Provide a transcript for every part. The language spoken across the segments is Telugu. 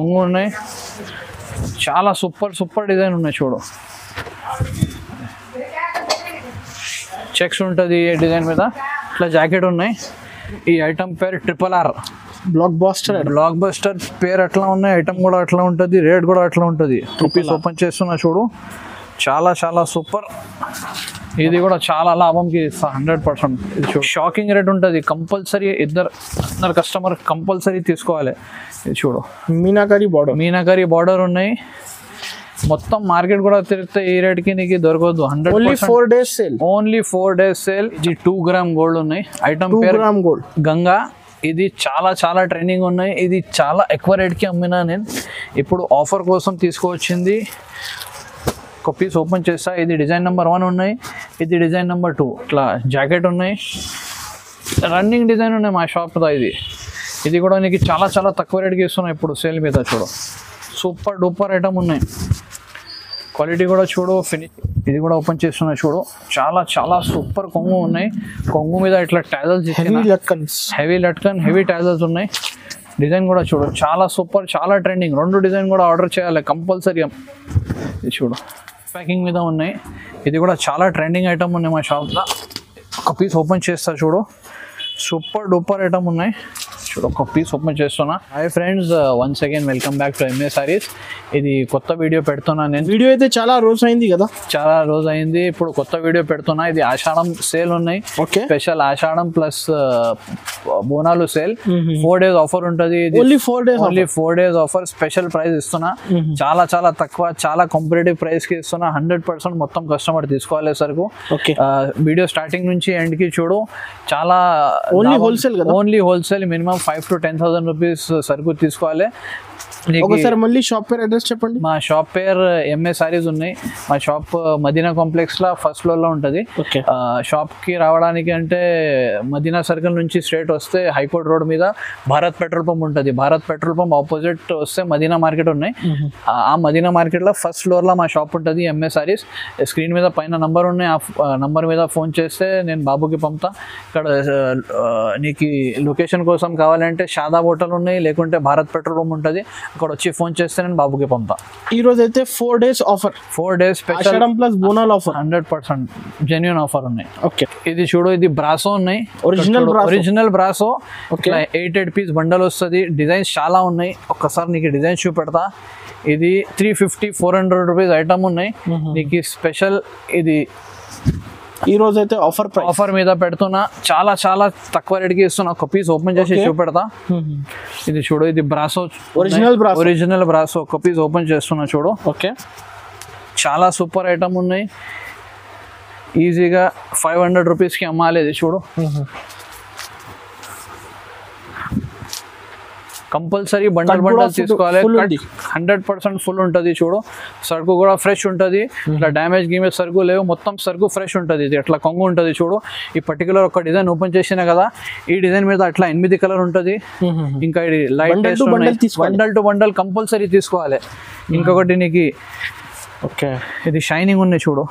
కొంగు ఉన్నాయి, చాలా సూపర్ డిజైన్ ఉన్నాయి చూడు. చెక్స్ ఉంటుంది డిజైన్ మీద, ఇట్లా జాకెట్ ఉన్నాయి. ఈ ఐటమ్ పేరు RRR బ్లాక్ బస్టర్ పేరు అట్లా ఉన్నాయి, ఐటమ్ కూడా అట్లా ఉంటుంది, రేట్ కూడా అట్లా ఉంటుంది. రూపీస్ ఓపెన్ చేస్తున్నా చూడు, చాలా సూపర్. ఇది కూడా చాలా లాభంకి ఇస్తా 100%. ఇది చూడు, షాకింగ్ రేట్ ఉంటుంది, కంపల్సరీ ఇద్దరు కస్టమర్ కంపల్సరీ తీసుకోవాలి. ఇది చూడు, మీనాకరీ బార్డర్ ఉన్నాయి. మొత్తం మార్కెట్ కూడా తిరిగితే ఈ రేట్కి నీకు దొరకదు. 100% ఓన్లీ 4 days సేల్. ఇది 2 grams గోల్డ్ ఉన్నాయి. ఐటమ్ పేరు గంగా. ఇది చాలా ట్రెండింగ్ ఉన్నాయి. ఇది చాలా ఎక్కువ రేట్కి అమ్మినా నేను, ఇప్పుడు ఆఫర్ కోసం తీసుకువచ్చింది. ఒక పీస్ ఓపెన్ చేస్తా. ఇది డిజైన్ నెంబర్ 1 ఉన్నాయి, ఇది డిజైన్ నెంబర్ 2. ఇట్లా జాకెట్ ఉన్నాయి, రన్నింగ్ డిజైన్ ఉన్నాయి మా షాప్లో. ఇది కూడా నీకు చాలా తక్కువ రేట్కి ఇస్తున్నాయి ఇప్పుడు సేల్ మీద. చూడు, సూపర్ డూపర్ ఐటమ్ ఉన్నాయి. క్వాలిటీ కూడా చూడు, ఫినిష్. ఇది కూడా ఓపెన్ చేస్తున్నా చూడు, చాలా సూపర్ కొంగు ఉన్నాయి. కొంగు మీద ఇట్లా tassels, heavy latkan, heavy tassels ఉన్నాయి. డిజైన్ కూడా చూడు, చాలా సూపర్, చాలా ట్రెండింగ్. 2 డిజైన్ కూడా ఆర్డర్ చేయాలి కంపల్సరీ. ఇది చూడు, ప్యాకింగ్ మీద ఉన్నాయి. ఇది కూడా చాలా ట్రెండింగ్ ఐటమ్ ఉన్నాయి మా షాప్లో. ఒక పీస్ ఓపెన్ చేస్తా చూడు, సూపర్ డూపర్ ఐటమ్ ఉన్నాయి చూడు. ఒక పీస్ ఓపెన్ చేస్తున్నా. Hi friends, once again welcome back to MA Sarees. ఇది కొత్త వీడియో పెడుతున్నా నేను. వీడియో అయితే చాలా రోజు అయింది కదా, చాలా రోజు అయింది. ఇప్పుడు కొత్త వీడియో పెడుతున్నా. ఇది ఆషాఢం సేల్ ఉన్నాయి, special Ashadham plus Bonalu sale. 4 days offer ఉంటుంది. Only 4 days offer. Special price ఇస్తున్నా, చాలా తక్కువ, చాలా కాంపిటేటివ్ ప్రైస్ కి ఇస్తున్నా. 100% మొత్తం కస్టమర్ తీసుకోవాలి సరుకు. వీడియో స్టార్టింగ్ నుంచి ఎండ్ కి చూడు. చాలా only wholesale, minimum 5,000 to 10,000 rupees సరుకు తీసుకోవాలి. ఒకసారి మళ్ళీ షాప్ పేరు అడ్రస్ చెప్పండి. మా షాప్ పేరు MA Sarees ఉన్నాయి. మా షాప్ మదీనా కాంప్లెక్స్ లో ఫస్ట్ ఫ్లోర్ లో ఉంటుంది. షాప్ కి రావడానికి అంటే మదీనా సర్కిల్ నుంచి స్ట్రైట్ వస్తే హైకోర్ట్ రోడ్ మీద భారత్ పెట్రోల్ పంప్ ఉంటుంది. భారత్ పెట్రోల్ పంప్ ఆపోజిట్ వస్తే మదీనా మార్కెట్ ఉన్నాయి. ఆ మదీనా మార్కెట్ లో ఫస్ట్ ఫ్లోర్ లో మా షాప్ ఉంటుంది, MA Sarees. స్క్రీన్ మీద పైన నంబర్ ఉన్నాయి, ఆ నంబర్ మీద ఫోన్ చేస్తే నేను బాబుకి పంపుతా. ఇక్కడ నీకు లొకేషన్ కోసం కావాలంటే షాదాబ్ హోటల్ ఉన్నాయి, లేకుంటే భారత్ పెట్రోల్ పంప్ ఉంటుంది. అక్కడ వచ్చి ఫోన్ చేస్తే నేను బాబుకి పంపుతా. ఈ రోజు అయితే 4 days offer, 4 days special plus Bonal offer. 100% genuine offer ఉన్నాయి. ఇది చూడు, ఇది బ్రాసో ఉన్నాయి, ఒరిజినల్ బ్రాసో. 8 పీస్ బండల్ వస్తుంది. డిజైన్స్ చాలా ఉన్నాయి, ఒక్కసారి నీకు డిజైన్స్ చూపెడతా. ఇది 350-400 రూపీస్ ఐటమ్ ఉన్నాయి. నీకు స్పెషల్ ఇది ఈ రోజు అయితే ఆఫర్ మీద పెడుతున్నా. చాలా తక్కువ రేట్కి ఇస్తున్నా. ఒక పీస్ ఓపెన్ చేసి చూపెడతా. ఇది చూడు, ఇది బ్రాసో, ఒరిజినల్ బ్రాసో. ఒక పీస్ ఓపెన్ చేస్తున్నా చూడు. చాలా సూపర్ ఐటమ్ ఉన్నాయి. ఈజీగా 500 రూపీస్కి అమ్మాలి. ఇది చూడు, కంపల్సరీ బండల్ తీసుకోవాలి. 100% ఫుల్ ఉంటుంది. చూడు, సరుకు కూడా ఫ్రెష్ ఉంటుంది. ఇట్లా డ్యామేజ్ గీమేజ్ సరుకు లేవు, మొత్తం సరుకు ఫ్రెష్ ఉంటుంది. ఇది అట్లా కొంగు ఉంటుంది. చూడు, ఈ పర్టికులర్ ఒక డిజైన్ ఓపెన్ చేసినా కదా, ఈ డిజైన్ మీద అట్లా 8 కలర్ ఉంటుంది. ఇంకా ఇది light bundle to bundle compulsory తీసుకోవాలి. ఇంకొకటి నీకు ఇది షైనింగ్ ఉన్నాయి చూడు,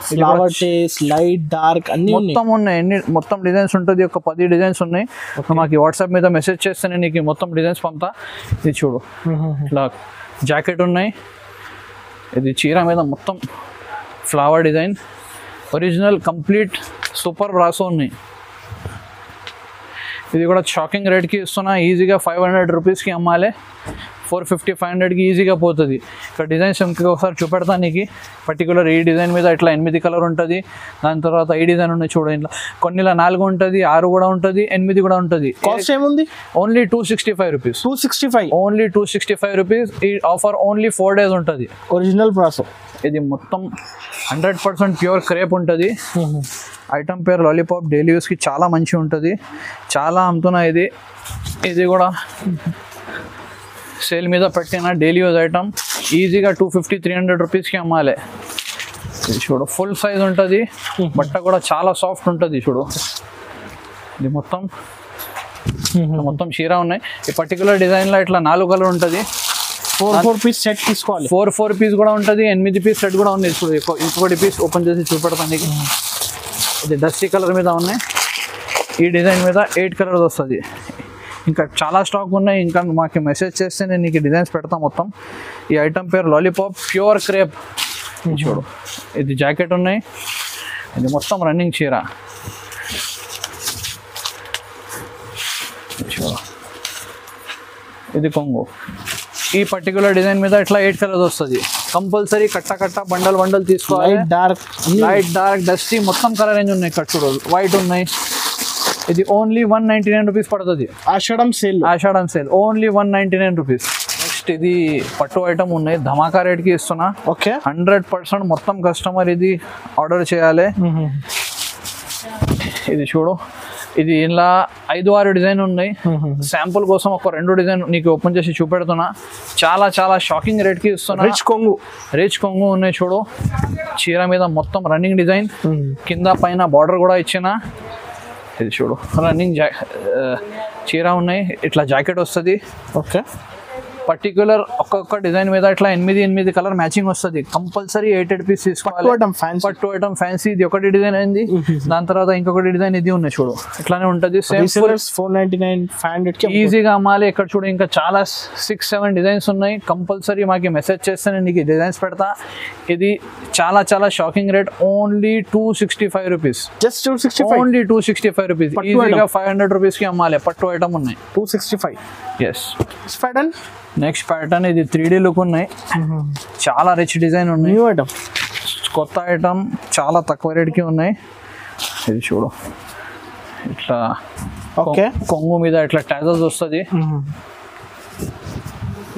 లైట్ డార్క్ అన్ని మొత్తం ఉన్నాయి. మొత్తం డిజైన్స్ ఉంటుంది. ఒక 10 డిజైన్స్ ఉన్నాయి. మాకు వాట్సాప్ మీద మెసేజ్ చేస్తేనే నీకు మొత్తం డిజైన్స్ పంపుతా. ఇది చూడు, ఇట్లా జాకెట్ ఉన్నాయి. ఇది చీర మీద మొత్తం flower design, original complete super brasso ఉన్నాయి. ఇది కూడా షాకింగ్ రేట్కి ఇస్తున్నా. ఈజీగా 500 రూపీస్కి అమ్మాలి. 450-500కి ఈజీగా పోతుంది. ఇక్కడ డిజైన్స్ ఇంకొకసారి చూపెడతా నీకు. పర్టికులర్ ఈ డిజైన్ మీద ఇట్లా 8 కలర్ ఉంటుంది. దాని తర్వాత ఈ డిజైన్ ఉన్నాయి చూడండి. ఇట్లా కొన్నిలా 4 ఉంటుంది, 6 కూడా ఉంటుంది, 8 కూడా ఉంటుంది. కాస్ట్ ఏముంది? Only 265 rupees. 265 only 265 rupees. ఈ ఆఫర్ ఓన్లీ 4 days ఉంటుంది. Original brasso. ఇది మొత్తం 100% ప్యూర్ క్రేప్ ఉంటుంది. ఐటమ్ పేరు లాలీపాప్. డైలీ యూస్కి చాలా మంచిగా ఉంటుంది. చాలా అమ్ముతున్నా. ఇది కూడా సేల్ మీద పెట్టిన డైలీ యూజ్ ఐటమ్. ఈజీగా 250-300 రూపీస్కి అమ్మాలి. ఇది చూడు, ఫుల్ సైజ్ ఉంటుంది. బట్ట కూడా చాలా సాఫ్ట్ ఉంటుంది. చూడు, ఇది మొత్తం చీర ఉన్నాయి. ఈ పర్టికులర్ డిజైన్లో ఇట్లా 4 కలర్ ఉంటుంది. 4 పీస్ సెట్ తీసుకోవాలి. 4 పీస్ కూడా ఉంటుంది, 8 పీస్ సెట్ కూడా ఉంది. ఇప్పుడు ఇంకొకటి పీస్ ఓపెన్ చేసి చూపెడతాను. ఇది డస్టీ కలర్ మీద ఉన్నాయి. ఈ డిజైన్ మీద 8 కలర్స్ వస్తుంది. ఇంకా చాలా స్టాక్ ఉన్నాయి. ఇంకా మాకు మెసేజ్ చేస్తే నేను నీకు డిజైన్స్ పెడతాను మొత్తం. ఈ ఐటమ్ పేరు లాలీపాప్ ప్యూర్ క్రేప్. చూడు, ఇది జాకెట్ ఉన్నాయి, ఇది మొత్తం రన్నింగ్ చీర. చూడు, ఇది కొంగు. ఈ పర్టికులర్ డిజైన్ మీద ఇట్లా 8 కలర్స్ వస్తుంది. కంపల్సరీ కట్ట బండల్ తీసుకోవాలి. లైట్ డార్క్ డస్టీ మొత్తం కలర్ రేంజ్ ఉన్నాయి. ఇక్కడ చూడు, వైట్ ఉన్నాయి. ఇది ఓన్లీ 199 రూపీస్ పడుతుంది. ఆషాఢం సేల్ ఓన్లీ 199 రూపీస్. నెక్స్ట్ ఇది పట్టు ఐటమ్ ఉన్నాయి, ధమాకా రేట్కి ఇస్తున్నా. ఓకే, 100% మొత్తం కస్టమర్ ఇది ఆర్డర్ చేయాలి. ఇది చూడు, ఇది ఇలా 5-6 డిజైన్ ఉన్నాయి. శాంపుల్ కోసం ఒక 2 డిజైన్ నీకు ఓపెన్ చేసి చూపెడుతున్నా. చాలా షాకింగ్ రేట్కి ఇస్తున్నా. రిచ్ కొంగు ఉన్నాయి. చూడు, చీర మీద మొత్తం రన్నింగ్ డిజైన్, కింద పైన బార్డర్ కూడా ఇచ్చిన. ఇది చూడు, రన్నింగ్ చీర ఉన్నాయి. ఇట్లా జాకెట్ వస్తుంది. ఓకే, పర్టికులర్ ఒక్కొక్క డిజైన్ మీద ఇట్లా 8 కలర్ మ్యాచింగ్ వస్తుంది. కంపల్సరీ 8 పీస్ తీసుకోవాలి. పట్టు ఐటమ్ ఫ్యాన్సీ. ఇది ఒకటి డిజైన్ అయింది, దాని తర్వాత ఇంకొకటి డిజైన్ ఇది ఉన్నాయి. చూడు, ఇట్లానే ఉంటుంది. సేమ్ 499 500 ఈజీగా అమ్మాలి. ఇక్కడ చూడు, ఇంకా చాలా 6-7 డిజైన్స్ ఉన్నాయి. కంపల్సరీ మాకు మెసేజ్ చేస్తే నేను నీకు డిజైన్స్ పెడతా. ఇది చాలా shocking rate, only 265 rupees. Just 265, only 265 rupees. ఈజీగా 500 రూపీస్కి అమ్మాలి. పట్టు ఐటమ్ ఉన్నాయి. 265. ఎస్. నెక్స్ట్ ప్యాటర్న్ ఇది 3D లుక్ ఉన్నాయి. చాలా రిచ్ డిజైన్ ఉన్నాయి. న్యూ ఐటమ్, కొత్త ఐటమ్, చాలా తక్కువ రేట్కి ఉన్నాయి. ఇది చూడు, ఇట్లా ఓకే, కొంగు మీద ఇట్లా టాజల్స్ వస్తుంది.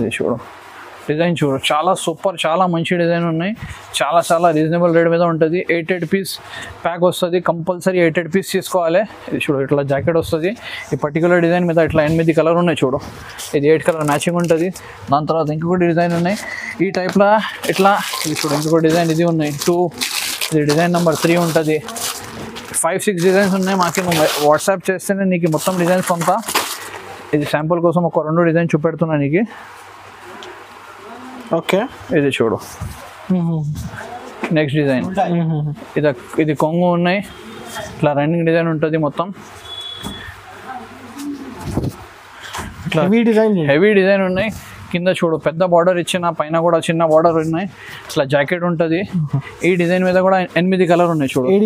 ఇది చూడు, డిజైన్ చూడు, చాలా సూపర్, చాలా మంచి డిజైన్ ఉన్నాయి. చాలా రీజనబుల్ రేట్ మీద ఉంటుంది. 8 పీస్ ప్యాక్ వస్తుంది. కంపల్సరీ 8 పీస్ తీసుకోవాలి. ఇది చూడు, ఇట్లా జాకెట్ వస్తుంది. ఈ పర్టికులర్ డిజైన్ మీద ఇట్లా 8 కలర్ ఉన్నాయి. చూడు, ఇది 8 కలర్ మ్యాచింగ్ ఉంటుంది. దాని తర్వాత ఇంకొకటి డిజైన్ ఉన్నాయి ఈ టైప్లో. ఇట్లా ఇది చూడు, ఇంకొకటి డిజైన్ ఇది ఉన్నాయి 2. ఇది డిజైన్ నెంబర్ 3 ఉంటుంది. 5-6 డిజైన్స్ ఉన్నాయి. మాకు వాట్సాప్ చేస్తేనే నీకు మొత్తం డిజైన్స్ పంపుతా. ఇది శాంపుల్ కోసం ఒక 2 డిజైన్ చూపెడుతున్నా నీకు. ఓకే, ఇది చూడు, నెక్స్ట్ డిజైన్. ఇది కొంగు ఉన్నాయి. ఇట్లా రన్నింగ్ డిజైన్ ఉంటుంది మొత్తం. ఇట్లా హెవీ డిజైన్ ఉన్నాయి. కింద చూడు, పెద్ద బార్డర్ ఇచ్చిన, పైన కూడా చిన్న బార్డర్ ఉన్నాయి. ఇట్లా జాకెట్ ఉంటుంది. ఈ డిజైన్ మీద కూడా 8 కలర్ ఉన్నాయి. చూడు, ఏ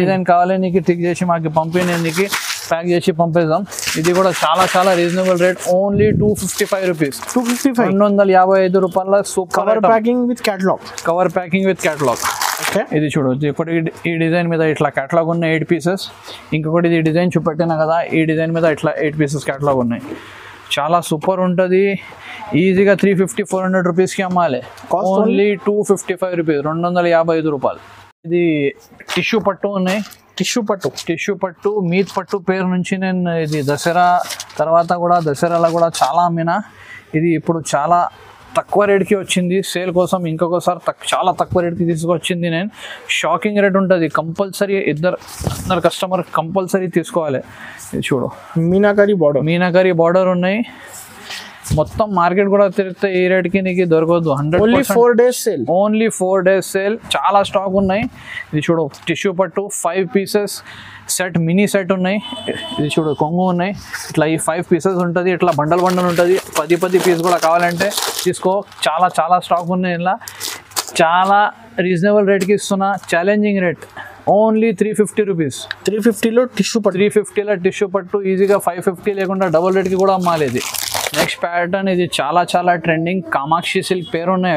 డిజైన్ కావాలి నీకు టిక్ చేసి మాకు పంపి నేను నీకు ప్యాక్ చేసి పంపేద్దాం. ఇది కూడా చాలా రీజనబుల్ రేట్, ఓన్లీ 255 రూపీస్. 255 రూపాయల super cover packing with catalogue. ఇది చూడు, ఒకటి ఈ డిజైన్ మీద ఇట్లా క్యాటలాగ్ ఉన్నాయి 8 పీసెస్. ఇంకొకటి ఇది డిజైన్ చూపెట్టినా కదా, ఈ డిజైన్ మీద ఇట్లా 8 పీసెస్ క్యాటలాగ్ ఉన్నాయి. చాలా సూపర్ ఉంటుంది. ఈజీగా 350-400 రూపీస్కి అమ్మాలి. ఓన్లీ 255 రూపీస్, 255 రూపాయలు. ఇది టిష్యూ పట్టు ఉన్నాయి. టిష్యూ పట్టు మీత్ పట్టు పేరు నుంచి నేను ఇది దసరాలో కూడా చాలా అమ్మినా. ఇది ఇప్పుడు చాలా తక్కువ రేట్కి వచ్చింది. సేల్ కోసం ఇంకొకసారి చాలా తక్కువ రేట్కి తీసుకొచ్చింది నేను. షాకింగ్ రేట్ ఉంటుంది. కంపల్సరీ ఇద్దరు కస్టమర్ కంపల్సరీ తీసుకోవాలి. ఇది చూడు, మీనాకరీ బార్డర్ ఉన్నాయి. మొత్తం మార్కెట్ కూడా తిరిగితే ఈ రేట్కి నీకు దొరకదు. 100% ఓన్లీ 4 days సేల్. చాలా స్టాక్ ఉన్నాయి. ఇది చూడు, టిష్యూ పట్టు 5 పీసెస్ సెట్, మినీ సెట్ ఉన్నాయి. ఇది చూడు, కొంగు ఉన్నాయి. ఇట్లా ఈ 5 పీసెస్ ఉంటుంది. ఇట్లా బండల్ ఉంటుంది. 10 పీస్ కూడా కావాలంటే తీసుకో. చాలా స్టాక్ ఉన్నాయి. ఇలా చాలా రీజనబుల్ రేట్కి ఇస్తున్నా. Challenging rate, only 350 rupees. 350లో టిష్యూ పట్టు ఈజీగా 550 లేకుండా డబుల్ రేట్కి కూడా అమ్మాలి. ఇది నెక్స్ట్ ప్యాటర్న్. ఇది చాలా ట్రెండింగ్. కామాక్షి సిల్క్ పేరు ఉన్నాయి.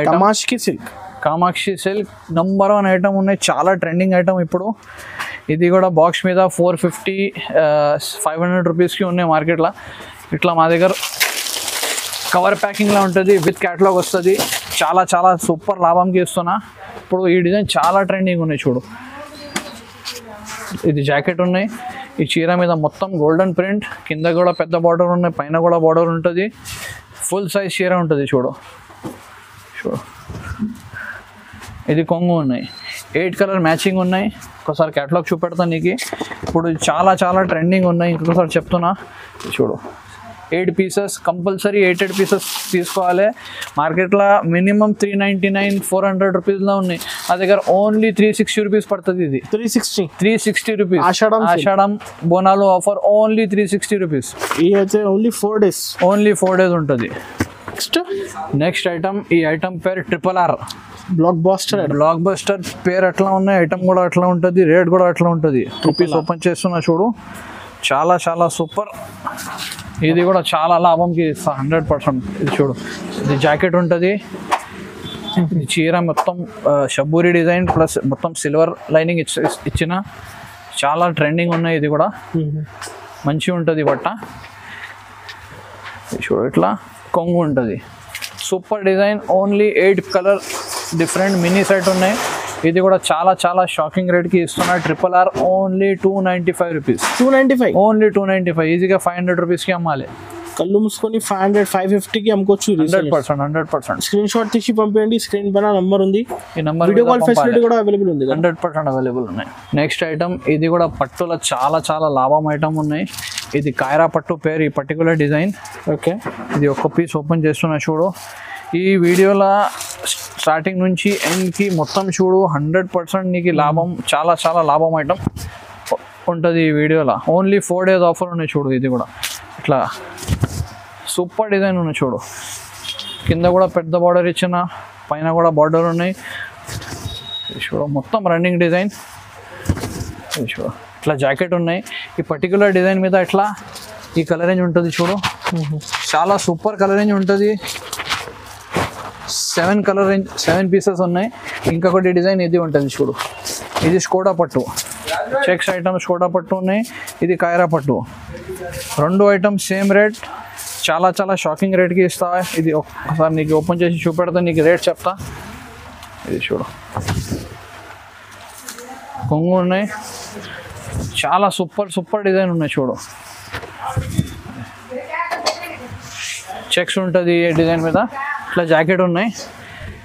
కామాక్షి సిల్క్ నంబర్ 1 ఐటమ్ ఉన్నాయి. చాలా ట్రెండింగ్ ఐటమ్ ఇప్పుడు. ఇది కూడా బాక్స్ మీద 450-500 రూపీస్కి ఉన్నాయి మార్కెట్లో. ఇట్లా మా దగ్గర కవర్ ప్యాకింగ్లో ఉంటుంది. విత్ క్యాటలాగ్ వస్తుంది. చాలా సూపర్ లాభంకి ఇస్తున్నా. ఇప్పుడు ఈ డిజైన్ చాలా ట్రెండింగ్ ఉన్నాయి. చూడు, ఇది జాకెట్ ఉన్నాయి. ఈ చీర మీద మొత్తం గోల్డెన్ ప్రింట్, కింద కూడా పెద్ద బార్డర్ ఉన్నాయి, పైన కూడా బార్డర్ ఉంటుంది. ఫుల్ సైజ్ చీర ఉంటుంది. చూడు, ఇది కొంగు ఉన్నాయి. 8 కలర్ మ్యాచింగ్ ఉన్నాయి. ఒకసారి క్యాటలాగ్ చూపెడతాను నీకు. ఇప్పుడు చాలా ట్రెండింగ్ ఉన్నాయి. ఇంకొకసారి చెప్తున్నా. చూడు, 8 పీసెస్ కంపల్సరీ 8 పీసెస్ తీసుకోవాలి. మార్కెట్లో మినిమం 399 400 రూపీస్లో ఉన్నాయి. నా దగ్గర ఓన్లీ 360 రూపీస్ పడుతుంది. ఇది 360 rupees. Ashadham Bonalu offer only 360 rupees. Only 4 days. Only 4 days ఉంటుంది. నెక్స్ట్ ఐటమ్, ఈ ఐటమ్ పేరు RRR బ్లాక్ బస్టర్ పేరు అట్లా ఉన్నాయి, ఐటమ్ కూడా అట్లా ఉంటుంది, రేట్ కూడా అట్లా ఉంటుంది. 2 పీస్ ఓపెన్ చేస్తున్నా చూడు, చాలా చాలా సూపర్. ఇది కూడా చాలా లాభంకి ఇస్తా 100%. ఇది చూడు, ఇది జాకెట్ ఉంటుంది, ఇది చీర మొత్తం షబ్బూరి డిజైన్ ప్లస్ మొత్తం సిల్వర్ లైనింగ్ ఇచ్చిన చాలా ట్రెండింగ్ ఉన్నాయి. ఇది కూడా మంచిగా ఉంటుంది బట్ట. చూడు ఇట్లా కొంగు ఉంటుంది, super design. Only 8 colour different mini set ఉన్నాయి. ఇది కూడా చాలా చాలా షాకింగ్ రేట్కి ఇస్తున్నా. RRR only 295 rupees. 295 ఓన్లీ 295. ఈజీగా 500 రూపీస్కి అమ్మాలి. కళ్ళు మూసుకొని 500 550కి అమ్ముకోవచ్చు. 100%. స్క్రీన్ షాట్ తీసి పంపేయండి. స్క్రీన్ పైన నంబర్ ఉంది, ఈ నంబర్ వీడియో కాల్ ఫెసిలిటీ కూడా అవైలబుల్ ఉంది. 100% అవైలబుల్ ఉన్నాయి. నెక్స్ట్ ఐటమ్, ఇది కూడా పట్టులో చాలా చాలా లాభం ఐటమ్ ఉన్నాయి. ఇది కాయరా పట్టు పేరు, ఈ పర్టికులర్ డిజైన్. ఓకే, ఇది ఒక్క పీస్ ఓపెన్ చేస్తున్నా చూడు. ఈ వీడియోలో స్టార్టింగ్ నుంచి ఎండ్కి మొత్తం చూడు, 100% నీకు లాభం, చాలా చాలా లాభం ఐటమ్ ఉంటుంది ఈ వీడియోలో. ఓన్లీ 4 days ఆఫర్ ఉన్నాయి చూడు. ఇది కూడా ఇట్లా సూపర్ డిజైన్ ఉన్నాయి చూడు. కింద కూడా పెద్ద బార్డర్ ఇచ్చిన, పైన కూడా బార్డర్ ఉన్నాయి చూడు. మొత్తం రన్నింగ్ డిజైన్ చూడు. ఇట్లా జాకెట్ ఉన్నాయి. ఈ పర్టికులర్ డిజైన్ మీద ఇట్లా ఈ కలర్ రేంజ్ ఉంటుంది చూడు, చాలా సూపర్ కలర్ రేంజ్ ఉంటుంది. 7 పీసెస్ ఉన్నాయి. ఇంకొకటి డిజైన్ ఇది ఉంటుంది చూడు, ఇది స్కోడా పట్టు, చెక్స్ ఐటమ్ స్కోడా పట్టు ఉన్నాయి. ఇది కాయరా పట్టు. 2 ఐటమ్స్ సేమ్ రేట్, చాలా చాలా షాకింగ్ రేట్కి ఇస్తా. ఇది ఒకసారి నీకు ఓపెన్ చేసి చూపెడతా, నీకు రేట్ చెప్తా. ఇది చూడు, కొంగు ఉన్నాయి, చాలా సూపర్ డిజైన్ ఉన్నాయి చూడు. చెక్స్ ఉంటుంది ఈ డిజైన్ మీద, ఇట్లా జాకెట్ ఉన్నాయి.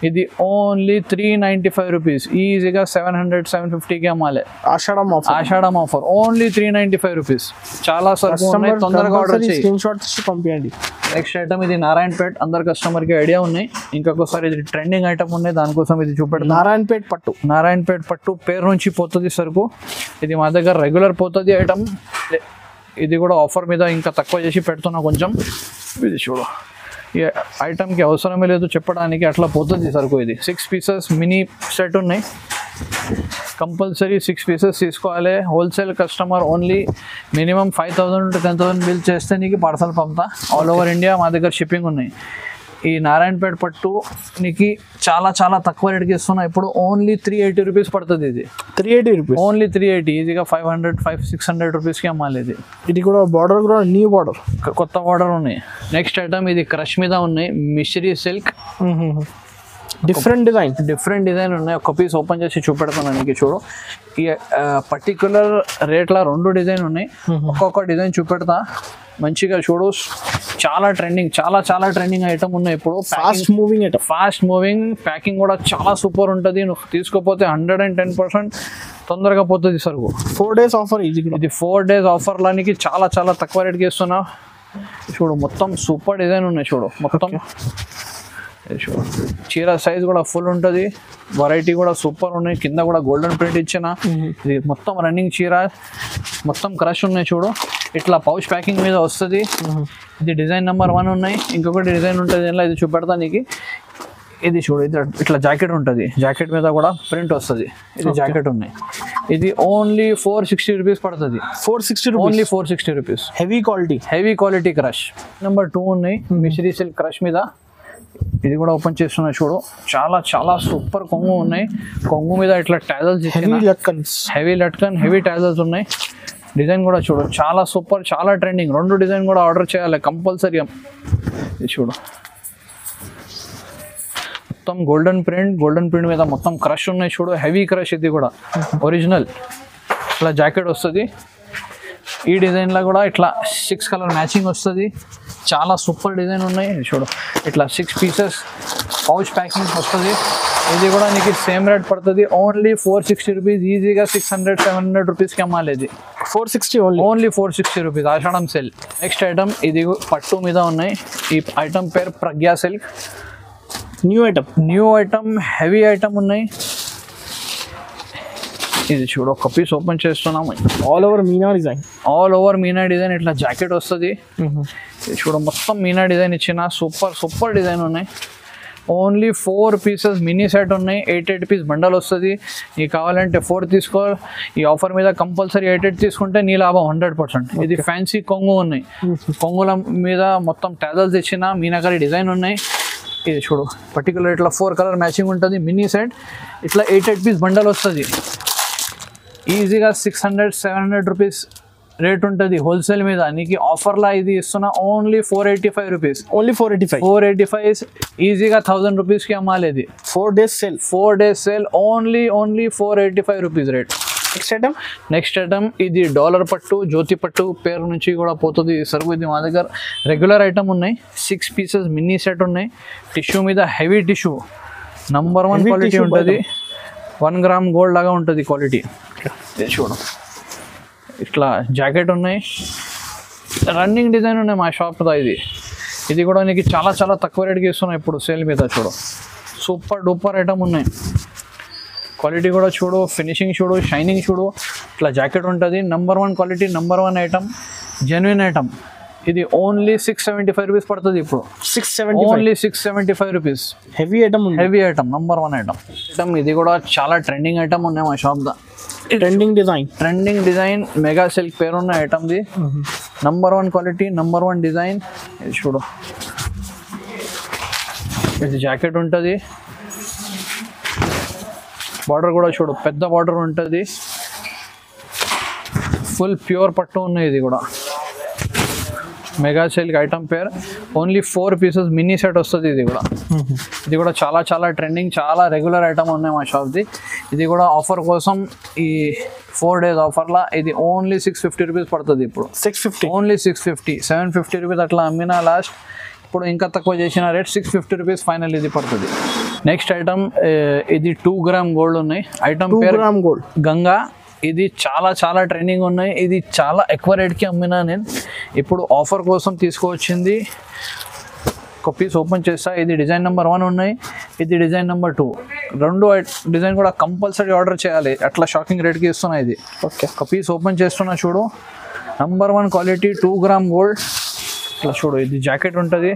ఇది ఓన్లీ 395 రూపీస్. ఈజీగా 700 750కి అమ్మాలి. ఆషాఢం ఆఫర్ ఓన్లీ 395 రూపీస్. చాలా సరుకు ఉన్నాయి, తొందరగా ఆర్డర్ చేయి. స్క్రీన్ షాట్ తీసి పంపించండి. నెక్స్ట్ ఐటమ్, ఇది నారాయణపేట్. అందరు కస్టమర్కి ఐడియా ఉన్నాయి. ఇంకొకసారి ఇది ట్రెండింగ్ ఐటమ్ ఉన్నాయి, దానికోసం ఇది చూపెడతాను. నారాయణపేట్ పట్టు పేరు నుంచి పోతుంది సరుకు. ఇది మా దగ్గర రెగ్యులర్ పోతుంది ఐటమ్. ఇది కూడా ఆఫర్ మీద ఇంకా తక్కువ చేసి పెడుతున్నా కొంచెం. ఇది చూడు, ఈ ఐటమ్కి అవసరమే లేదు చెప్పడానికి, అట్లా పోతుంది సరుకు. ఇది 6 పీసెస్ మినీ సెట్ ఉన్నాయి. కంపల్సరీ 6 పీసెస్ తీసుకోవాలి. Wholesale customer only minimum 5000 to 10,000 bill చేస్తే నీకు పార్సల్ పంపుతా. ఆల్ ఓవర్ ఇండియా మా దగ్గర షిప్పింగ్ ఉన్నాయి. ఈ నారాయణపేట పట్టు నీకు చాలా చాలా తక్కువ రేట్కి ఇస్తున్నా. ఇప్పుడు ఓన్లీ 380 రూపీస్ పడుతుంది. ఇది 380 రూపీస్, ఓన్లీ 380. ఈజీగా 500-600 రూపీస్కి అమ్మాలి. ఇది కూడా బార్డర్ కూడా న్యూ బార్డర్, కొత్త బార్డర్ ఉన్నాయి. నెక్స్ట్ ఐటమ్, ఇది క్రష్ మీద ఉన్నాయి, మిశ్రీ సిల్క్. డిఫరెంట్ డిజైన్ ఉన్నాయి. ఒక పీస్ ఓపెన్ చేసి చూపెడతాను నీకు చూడు. ఈ పర్టికులర్ రేట్లో 2 డిజైన్ ఉన్నాయి. ఒక్కొక్క డిజైన్ చూపెడతా, మంచిగా చూడు. చాలా ట్రెండింగ్ ఐటమ్ ఉన్నాయి ఇప్పుడు. ఫాస్ట్ మూవింగ్ ప్యాకింగ్ కూడా చాలా సూపర్ ఉంటుంది. నువ్వు తీసుకోపోతే 110% తొందరగా పోతుంది సరుకు. 4 days ఆఫర్. ఇది 4 days ఆఫర్లో నీకు చాలా చాలా తక్కువ రేట్కి ఇస్తున్నా చూడు. మొత్తం సూపర్ డిజైన్ ఉన్నాయి చూడు. మొత్తం చూడు, చీర సైజ్ కూడా ఫుల్ ఉంటుంది. వెరైటీ కూడా సూపర్ ఉన్నాయి. కింద కూడా గోల్డెన్ ప్రింట్ ఇచ్చిన. ఇది మొత్తం రన్నింగ్ చీర, మొత్తం క్రష్ ఉన్నాయి చూడు. ఇట్లా పౌచ్ ప్యాకింగ్ మీద వస్తుంది. ఇది డిజైన్ నెంబర్ 1 ఉన్నాయి. ఇంకొకటి డిజైన్ ఉంటుంది, ఇది చూపెడతా నీకు. ఇది చూడు, ఇది ఇట్లా జాకెట్ ఉంటుంది. జాకెట్ మీద కూడా ప్రింట్ వస్తుంది. ఇది జాకెట్ ఉన్నాయి. ఇది ఓన్లీ 460 రూపీస్ పడుతుంది. 460 only 460 rupees. Heavy quality crush. Number 2 ఉన్నాయి, మిశ్రీ సిల్క్ క్రష్ మీద. ఇది కూడా ఓపెన్ చేస్తున్నా చూడు. చాలా చాలా సూపర్ కొంగు ఉన్నాయి. కొంగు మీద ఇట్లా tassels, heavy latkan, heavy tassels ఉన్నాయి. డిజైన్ కూడా చూడు, చాలా సూపర్, చాలా ట్రెండింగ్. 2 డిజైన్ కూడా ఆర్డర్ చేయాలి కంపల్సరీ. ఇది చూడు, మొత్తం గోల్డెన్ ప్రింట్ మీద మొత్తం క్రష్ ఉన్నాయి చూడు. Heavy crush. ఇది కూడా ఒరిజినల్. ఇట్లా జాకెట్ వస్తుంది. ఈ డిజైన్లో కూడా ఇట్లా 6 కలర్ మ్యాచింగ్ వస్తుంది. చాలా సూపర్ డిజైన్ ఉన్నాయి చూడు. ఇట్లా 6 పీసెస్ పౌచ్ ప్యాకింగ్ వస్తుంది. ఇది కూడా నీకు సేమ్ రేట్ పడుతుంది. Only 460 rupees. ఈజీగా 600-700 రూపీస్కి అమ్మాలి. ఇది 460 only. Only 460 rupees Ashadham sale. Next item ఇది పట్టు మీద ఉన్నాయి. ఈ ఐటమ్ పేరు Pragna silk. New item heavy item ఉన్నాయి. ఇది చూడు ఒక పీస్ ఓపెన్ చేస్తున్నాము. ఆల్ ఓవర్ మీనా డిజైన్ ఇట్లా జాకెట్ వస్తుంది. ఇది చూడు మొత్తం మీనా డిజైన్ ఇచ్చిన సూపర్ డిజైన్ ఉన్నాయి. ఓన్లీ 4 పీసెస్ మినీ సెట్ ఉన్నాయి. 8 పీస్ బండల్ వస్తుంది. నీకు కావాలంటే 4 తీసుకో. ఈ ఆఫర్ మీద కంపల్సరీ 8 తీసుకుంటే నీ లాభం 100%. ఇది ఫ్యాన్సీ కొంగు ఉన్నాయి. కొంగుల మీద మొత్తం టాజల్స్ ఇచ్చిన మీనాకరి డిజైన్ ఉన్నాయి. ఇది చూడు పర్టికులర్ ఇట్లా 4 కలర్ మ్యాచింగ్ ఉంటుంది. మినీ సెట్ ఇట్లా 8 పీస్ బండల్ వస్తుంది. ఈజీగా 600-700 రూపీస్ రేట్ ఉంటుంది హోల్సేల్ మీద. నీకు ఆఫర్లా ఇది ఇస్తున్నా ఓన్లీ 485 రూపీస్. ఓన్లీ 485 ఈజీగా 1000 రూపీస్కి అమ్మాలి. ఇది 4 days sale only 485 rupees rate. Next item ఇది డాలర్ పట్టు జ్యోతి పట్టు పేరు నుంచి కూడా పోతుంది ఈ సరుకు. ఇది మా దగ్గర రెగ్యులర్ ఐటమ్ ఉన్నాయి. 6 పీసెస్ మినీ సెట్ ఉన్నాయి. టిష్యూ మీద హెవీ టిష్యూ నంబర్ 1 క్వాలిటీ ఉంటుంది. 1 గ్రామ్ గోల్డ్ లాగా ఉంటుంది క్వాలిటీ. చూడు ఇట్లా జాకెట్ ఉన్నాయి. రన్నింగ్ డిజైన్ ఉన్నాయి మా షాప్లో. ఇది కూడా నీకు చాలా తక్కువ రేట్కి ఇస్తున్నాయి ఇప్పుడు సేల్ మీద. చూడు సూపర్ డూపర్ ఐటమ్ ఉన్నాయి. క్వాలిటీ కూడా చూడు, ఫినిషింగ్ చూడు, షైనింగ్ చూడు. ఇట్లా జాకెట్ ఉంటుంది. Number 1 quality, number 1 item, genuine item. ఇది ఓన్లీ 675 రూపీస్ పడుతుంది ఇప్పుడు. 675 only 675 rupees. Heavy item number 1 item. ఇది కూడా చాలా ట్రెండింగ్ ఐటమ్ ఉన్నాయి మా షాప్ దా. ట్రెండింగ్ డిజైన్ మెగా సిల్క్ పేరున్న ఐటమ్ది. Number 1 quality, number 1 design. ఇది చూడు ఇది జాకెట్ ఉంటుంది. బార్డర్ కూడా చూడు పెద్ద బార్డర్ ఉంటుంది. ఫుల్ ప్యూర్ పట్టు ఉన్నాయి. ఇది కూడా మెగా సిల్క్ ఐటమ్ పేరు. ఓన్లీ 4 పీసెస్ మినీ సెట్ వస్తుంది. ఇది కూడా చాలా ట్రెండింగ్, చాలా రెగ్యులర్ ఐటమ్ ఉన్నాయి మా షాప్ది. ఇది కూడా ఆఫర్ కోసం ఈ 4 days ఆఫర్లా ఇది ఓన్లీ 650 రూపీస్ పడుతుంది ఇప్పుడు. 650 ఓన్లీ 650. 750 రూపీస్ అట్లా అమ్మినా లాస్ట్. ఇప్పుడు ఇంకా తక్కువ చేసిన రేట్ 650 రూపీస్ ఫైనల్ ఇది పడుతుంది. నెక్స్ట్ ఐటమ్ ఇది 2 గ్రామ్ గోల్డ్ ఉన్నాయి. ఐటమ్ పేరు గంగా. ఇది చాలా ట్రెండింగ్ ఉన్నాయి. ఇది చాలా ఎక్కువ రేట్కి అమ్మినా నేను. ఇప్పుడు ఆఫర్ కోసం తీసుకువచ్చింది. ఒక పీస్ ఓపెన్ చేస్తా. ఇది డిజైన్ నెంబర్ 1 ఉన్నాయి. ఇది డిజైన్ నెంబర్ 2. 2 డిజైన్ కూడా కంపల్సరీ ఆర్డర్ చేయాలి. అట్లా షాకింగ్ రేట్కి ఇస్తున్నా. ఇది ఒక పీస్ ఓపెన్ చేస్తున్నా. చూడు నంబర్ 1 క్వాలిటీ 2 గ్రామ్ గోల్డ్. ఇట్లా చూడు ఇది జాకెట్ ఉంటుంది.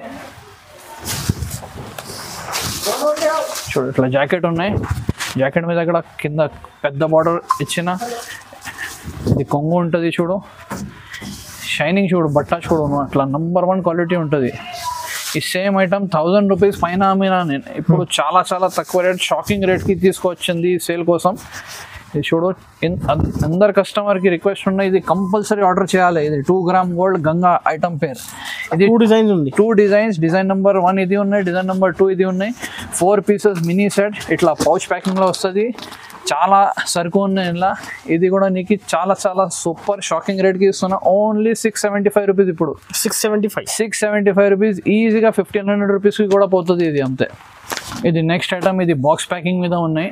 చూడు ఇట్లా జాకెట్ ఉన్నాయి. జాకెట్ మీద ఇక్కడ కింద పెద్ద బార్డర్ ఇచ్చిన. ఇది కొంగు ఉంటుంది. చూడు షైనింగ్ చూడు, బట్ట చూడు అట్లా నంబర్ 1 క్వాలిటీ ఉంటుంది. ఈ సేమ్ ఐటమ్ 1000 రూపీస్ పైన అమ్మినా నేను. ఇప్పుడు చాలా తక్కువ రేట్ షాకింగ్ రేట్కి తీసుకొచ్చింది సేల్ కోసం. ఇది చూడు అందరు కస్టమర్కి రిక్వెస్ట్ ఉన్నాయి. ఇది కంపల్సరీ ఆర్డర్ చేయాలి. ఇది 2 గ్రామ్ గోల్డ్ గంగా ఐటమ్ పేరు. ఇది 2 డిజైన్స్. డిజైన్ నెంబర్ 1 ఇది ఉన్నాయి. డిజైన్ నెంబర్ 2 ఇది ఉన్నాయి. 4 పీసెస్ మినీ సెట్ ఇట్లా పౌచ్ ప్యాకింగ్లో వస్తుంది. చాలా సరుకు ఉన్నాయి ఇలా. ఇది కూడా నీకు చాలా సూపర్ షాకింగ్ రేట్కి ఇస్తున్నా. ఓన్లీ 675 రూపీస్ ఇప్పుడు. 675 రూపీస్ ఈజీగా 1500 రూపీస్కి కూడా పోతుంది ఇది అంతే. ఇది నెక్స్ట్ ఐటమ్. ఇది బాక్స్ ప్యాకింగ్ మీద ఉన్నాయి.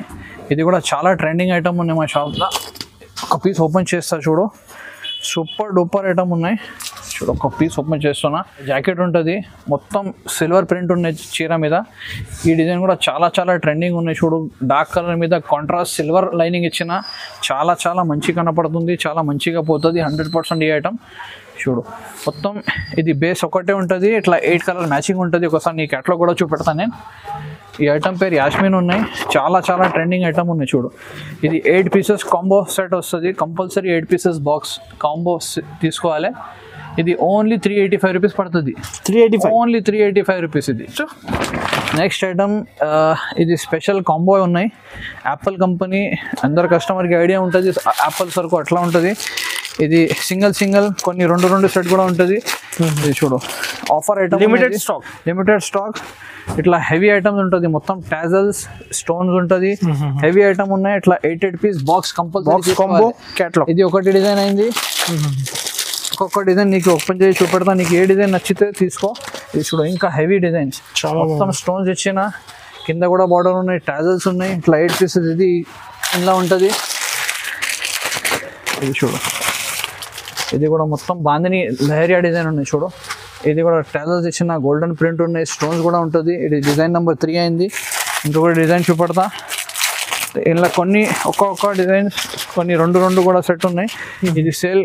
ఇది కూడా చాలా ట్రెండింగ్ ఐటమ్ ఉన్నాయి మా షాప్లో. ఒక పీస్ ఓపెన్ చేస్తా. చూడు సూపర్ డూపర్ ఐటమ్ ఉన్నాయి. చూడు ఒక పీస్ ఓపెన్ చేస్తున్నా. జాకెట్ ఉంటుంది. మొత్తం సిల్వర్ ప్రింట్ ఉన్నాయి చీర మీద. ఈ డిజైన్ కూడా చాలా ట్రెండింగ్ ఉన్నాయి. చూడు డార్క్ కలర్ మీద కాంట్రాస్ట్ సిల్వర్ లైనింగ్ ఇచ్చిన. చాలా మంచిగా కనపడుతుంది. చాలా మంచిగా పోతుంది 100% ఈ ఐటమ్. చూడు మొత్తం ఇది బేస్ ఒకటే ఉంటుంది. ఇట్లా 8 కలర్ మ్యాచింగ్ ఉంటుంది. ఒకసారి నీ క్యాట్లో కూడా చూపెడతాను నేను. ఈ ఐటమ్ పేరు యాస్మిన్ ఉన్నాయి. చాలా ట్రెండింగ్ ఐటమ్ ఉన్నాయి. చూడు ఇది 8 పీసెస్ కాంబో సెట్ వస్తుంది. కంపల్సరీ 8 పీసెస్ బాక్స్ కాంబో తీసుకోవాలి. ఇది ఓన్లీ 385 రూపీస్ పడుతుంది. ఓన్లీ 385 రూపీస్ ఇది. నెక్స్ట్ ఐటమ్ ఇది స్పెషల్ కాంబో ఉన్నాయి. యాపిల్ కంపెనీ అందరు కస్టమర్కి ఐడియా ఉంటుంది. యాపిల్ సరుకు అట్లా ఉంటుంది. ఇది సింగిల్ కొన్ని 2 సెట్ కూడా ఉంటుంది. ఇది చూడు ఆఫర్ ఐటమ్, లిమిటెడ్ స్టాక్. ఇట్లా హెవీ ఐటమ్స్ ఉంటుంది. మొత్తం టాజల్స్ స్టోన్స్ ఉంటుంది. హెవీ ఐటమ్ ఉన్నాయి. ఇట్లా 8 piece box compulsory combo catalogue. ఇది ఒకటి డిజైన్ అయింది. ఒక్కొక్క డిజైన్ నీకు ఓపెన్ చేసి చూపెడతా. నీకు ఏ డిజైన్ నచ్చితే తీసుకో. ఇది చూడు ఇంకా హెవీ డిజైన్స్. మొత్తం స్టోన్స్ ఇచ్చిన. కింద కూడా బార్డర్ ఉన్నాయి. టాజల్స్ ఉన్నాయి. ఇట్లా 8 పీసెస్ ఇది ఇలా ఉంటుంది. ఇది చూడు ఇది కూడా మొత్తం బాందిని లహరియా డిజైన్ ఉన్నాయి చూడు. ఇది కూడా టాజల్స్ ఇచ్చిన గోల్డెన్ ప్రింట్ ఉన్నాయి, స్టోన్స్ కూడా ఉంటుంది. ఇది డిజైన్ నెంబర్ 3 అయింది. ఇంకొక డిజైన్ చూపెడతా. ఇలా కొన్ని ఒక్కొక్క డిజైన్స్ కొన్ని రెండు కూడా సెట్ ఉన్నాయి. ఇది సేల్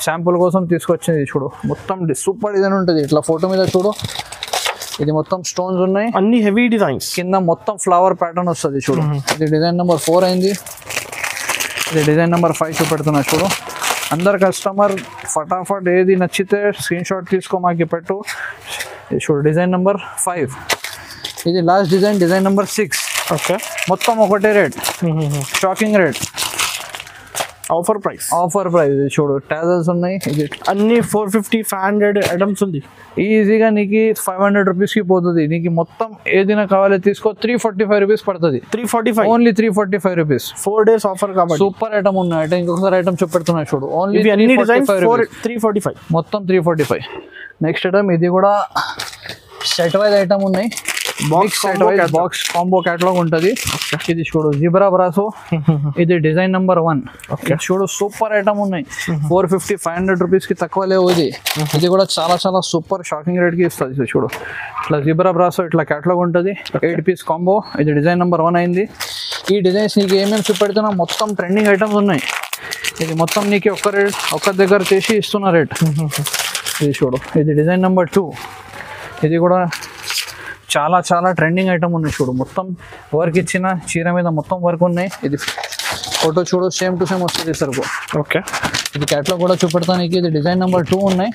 శాంపుల్ కోసం తీసుకొచ్చింది చూడు. మొత్తం సూపర్ డిజైన్ ఉంటుంది. ఇట్లా ఫోటో మీద చూడు, ఇది మొత్తం స్టోన్స్ ఉన్నాయి, అన్ని హెవీ డిజైన్స్, కింద మొత్తం ఫ్లవర్ ప్యాటర్న్ వస్తుంది చూడు. ఇది డిజైన్ నెంబర్ 4 అయింది. ఇది డిజైన్ నెంబర్ 5 చూపెడుతున్నా చూడు. అందరు కస్టమర్ ఫటాఫట్ ఏది నచ్చితే స్క్రీన్ షాట్ తీసుకో మాకు పెట్టు. ఇది చూడు డిజైన్ నెంబర్ 5. ఇది last design, design number 6. Okay, మొత్తం ఒకటే rate, shocking rate, offer price. ఇది చూడు టాజల్స్ ఉన్నాయి. ఇది అన్ని 450-500 ఐటమ్స్ ఉంది. ఈజీగా నీకు 500 రూపీస్కి పోతుంది. నీకు మొత్తం ఏదైనా కావాలి తీసుకో. 345 రూపీస్ పడుతుంది. 345, ఓన్లీ 345 రూపీస్. 4 days ఆఫర్ కాబట్టి సూపర్ ఐటమ్ ఉన్నాయి. ఐటమ్ ఇంకొకసారి ఐటమ్ చూపెడుతున్నా చూడు. ఓన్లీ అన్ని డిజైన్స్ 345, మొత్తం 345. నెక్స్ట్ ఐటమ్ ఇది కూడా సెట్ వైజ్ ఐటమ్ ఉన్నాయి. బాక్స్ కాంబో క్యాటలాగ్ ఉంటుంది. ఇది చూడు జిబ్రా బ్రాసో. ఇది డిజైన్ నెంబర్ 1. చూడు సూపర్ ఐటమ్ ఉన్నాయి. 450-500 రూపీస్కి తక్కువ లేవు. ఇది కూడా చాలా చాలా సూపర్ షాకింగ్ రేట్కి ఇస్తుంది చూడు. ఇట్లా జిబ్రా బ్రాసో ఇట్లా క్యాటలాగ్ ఉంటుంది. 8 పీస్ కాంబో. ఇది డిజైన్ నెంబర్ 1 అయింది. ఈ డిజైన్స్ నీకు ఏమేమి చూపెడుతున్నా మొత్తం ట్రెండింగ్ ఐటమ్స్ ఉన్నాయి. ఇది మొత్తం నీకు ఒక్క దగ్గర చేసి ఇస్తున్న రేట్. ఇది చూడు, ఇది డిజైన్ నెంబర్ 2. ఇది కూడా చాలా చాలా ట్రెండింగ్ ఐటమ్ ఉన్నాయి చూడు. మొత్తం వర్క్ ఇచ్చిన చీర మీద మొత్తం వర్క్ ఉన్నాయి. ఇది ఫోటో చూడు, సేమ్ టు సేమ్ వస్తుంది సరుకు. ఓకే, ఇది క్యాట్లాగ్ కూడా చూపెడతానికి. ఇది డిజైన్ నెంబర్ 2 ఉన్నాయి.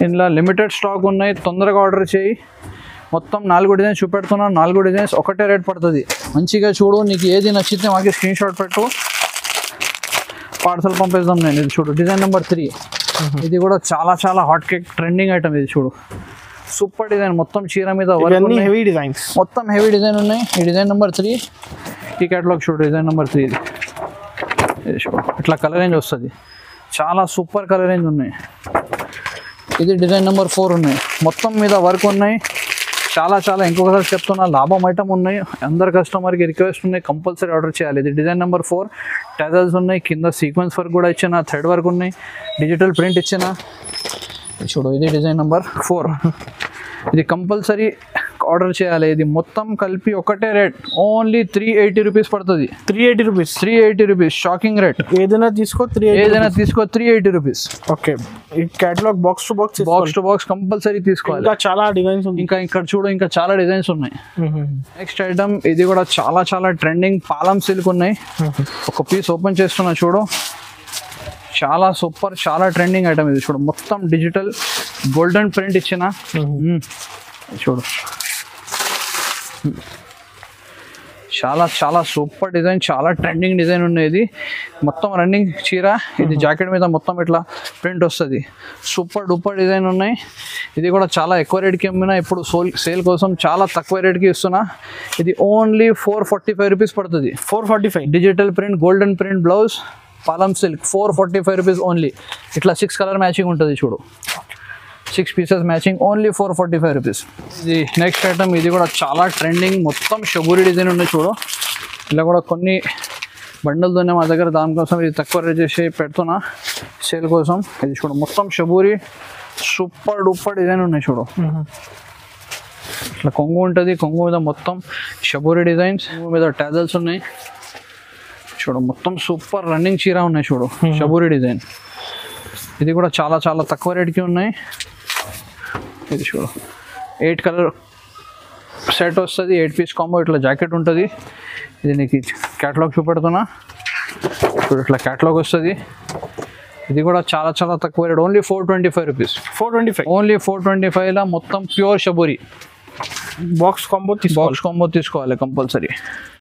ఇందులో లిమిటెడ్ స్టాక్ ఉన్నాయి, తొందరగా ఆర్డర్ చేయి. మొత్తం 4 డిజైన్స్ చూపెడుతున్నా. 4 డిజైన్స్ ఒకటే రేట్ పడుతుంది. మంచిగా చూడు, నీకు ఏది నచ్చితే మాకు స్క్రీన్ షాట్ పెట్టు, పార్సల్ పంపిస్తాం నేను. ఇది చూడు డిజైన్ నెంబర్ 3. ఇది కూడా చాలా చాలా హాట్ కేక్ ట్రెండింగ్ ఐటమ్. ఇది చూడు సూపర్ డిజైన్, మొత్తం చీర మీద హెవీ డిజైన్స్, మొత్తం హెవీ డిజైన్ ఉన్నాయి. ఈ డిజైన్ నెంబర్ 3. ఈ క్యాటలాగ్ చూడు డిజైన్ నెంబర్ 3. ఇది చూడు ఇట్లా కలర్ రేంజ్ వస్తుంది. చాలా సూపర్ కలర్ రేంజ్ ఉన్నాయి. ఇది డిజైన్ నెంబర్ 4 ఉన్నాయి. మొత్తం మీద వర్క్ ఉన్నాయి. చాలా చాలా ఇంకొకసారి చెప్తున్నా లాభం ఐటమ్ ఉన్నాయి. అందరు కస్టమర్కి రిక్వెస్ట్ ఉన్నాయి, కంపల్సరీ ఆర్డర్ చేయాలి. ఇది డిజైన్ నెంబర్ 4. టాజల్స్ ఉన్నాయి, కింద సీక్వెన్స్ వర్క్ కూడా ఇచ్చిన, థ్రెడ్ వర్క్ ఉన్నాయి, డిజిటల్ ప్రింట్ ఇచ్చిన. చూడు ఇది డిజైన్ నెంబర్ 4. ఇది కంపల్సరీ ఆర్డర్ చేయాలి. ఇది మొత్తం కలిపి ఒకటే రేట్, ఓన్లీ 380 రూపీస్ పడుతుంది. 380 రూపీస్ షాకింగ్ రేట్. ఏదైనా తీసుకో 380 రూపీస్. ఓకే, ఈ catalogue box to box compulsory తీసుకోవాలి. ఇంకా చాలా డిజైన్స్ ఉంది. ఇంకా ఇక్కడ చూడు ఇంకా చాలా డిజైన్స్ ఉన్నాయి. నెక్స్ట్ ఐటమ్ ఇది కూడా చాలా చాలా ట్రెండింగ్ పాలం సిల్క్ ఉన్నాయి. ఒక పీస్ ఓపెన్ చేస్తున్నా చూడు. చాలా సూపర్, చాలా ట్రెండింగ్ ఐటమ్. ఇది చూడు మొత్తం డిజిటల్ గోల్డెన్ ప్రింట్ ఇచ్చిన. చూడు చాలా చాలా సూపర్ డిజైన్, చాలా ట్రెండింగ్ డిజైన్ ఉండేది. మొత్తం రన్నింగ్ చీర. ఇది జాకెట్ మీద మొత్తం ఇట్లా ప్రింట్ వస్తుంది. సూపర్ డూపర్ డిజైన్ ఉన్నాయి. ఇది కూడా చాలా ఎక్కువ రేట్కి అమ్మినా, ఇప్పుడు సేల్ కోసం చాలా తక్కువ రేట్కి ఇస్తున్నా. ఇది ఓన్లీ 445 రూపీస్ పడుతుంది. 445 digital print golden print blouse పాలం సిల్క్. 445 rupees only. ఇట్లా 6 కలర్ మ్యాచింగ్ ఉంటుంది చూడు. 6 పీసెస్ మ్యాచింగ్, ఓన్లీ 445 రూపీస్. ఇది నెక్స్ట్ ఐటమ్. ఇది కూడా చాలా ట్రెండింగ్, మొత్తం షబూరి డిజైన్ ఉన్నాయి చూడు. ఇలా కూడా కొన్ని బండల్తోనే మా దగ్గర, దానికోసం ఇది తక్కువ రేట్ చేసి పెడుతున్నా సేల్ కోసం. ఇది చూడు మొత్తం షబూరి, సూపర్ డూపర్ డిజైన్ ఉన్నాయి చూడు. ఇట్లా కొంగు ఉంటుంది, కొంగు మీద మొత్తం షబూరి డిజైన్స్, కొంగు మీద టాజల్స్ ఉన్నాయి చూడు. మొత్తం సూపర్ రన్నింగ్ చీర ఉన్నాయి చూడు, షబూరి డిజైన్. ఇది కూడా చాలా చాలా తక్కువ రేట్కి ఉన్నాయి. ఇది చూడు 8 కలర్ సెట్ వస్తుంది, 8 పీస్ కాంబో. ఇట్లా జాకెట్ ఉంటుంది. ఇది నీకు క్యాటలాగ్ చూపెడుతున్నా చూడు. ఇట్లా క్యాటలాగ్ వస్తుంది. ఇది కూడా చాలా చాలా తక్కువ రేట్, ఓన్లీ 425 రూపీస్. 425 ఓన్లీ 425లో మొత్తం ప్యూర్ షబూరి. బాక్స్ కాంబో తీసుకోవాలి కంపల్సరీ.